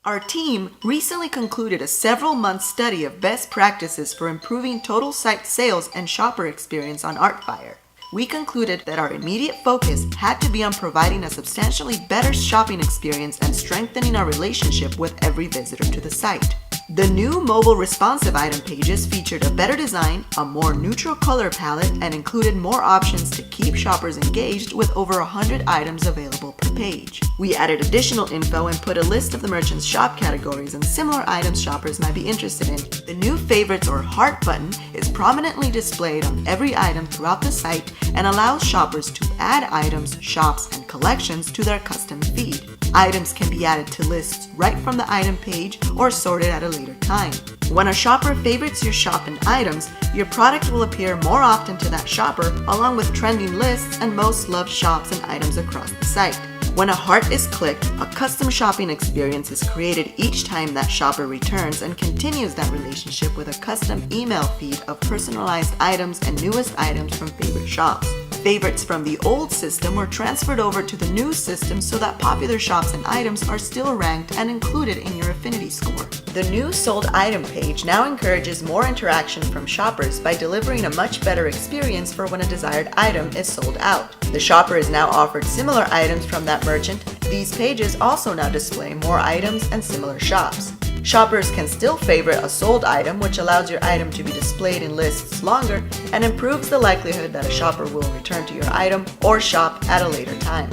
Our team recently concluded a several-month study of best practices for improving total site sales and shopper experience on ArtFire. We concluded that our immediate focus had to be on providing a substantially better shopping experience and strengthening our relationship with every visitor to the site. The new mobile responsive item pages featured a better design, a more neutral color palette, and included more options to keep shoppers engaged with over 100 items available per page. We added additional info and put a list of the merchant's shop categories and similar items shoppers might be interested in. The new favorites or heart button is prominently displayed on every item throughout the site and allows shoppers to add items, shops, and collections to their custom feed. Items can be added to lists right from the item page or sorted at a later time. When a shopper favorites your shop and items, your product will appear more often to that shopper along with trending lists and most loved shops and items across the site. When a heart is clicked, a custom shopping experience is created each time that shopper returns and continues that relationship with a custom email feed of personalized items and newest items from favorite shops. Favorites from the old system were transferred over to the new system so that popular shops and items are still ranked and included in your affinity score. The new sold item page now encourages more interaction from shoppers by delivering a much better experience for when a desired item is sold out. The shopper is now offered similar items from that merchant. These pages also now display more items and similar shops. Shoppers can still favorite a sold item, which allows your item to be displayed in lists longer and improves the likelihood that a shopper will return to your item or shop at a later time.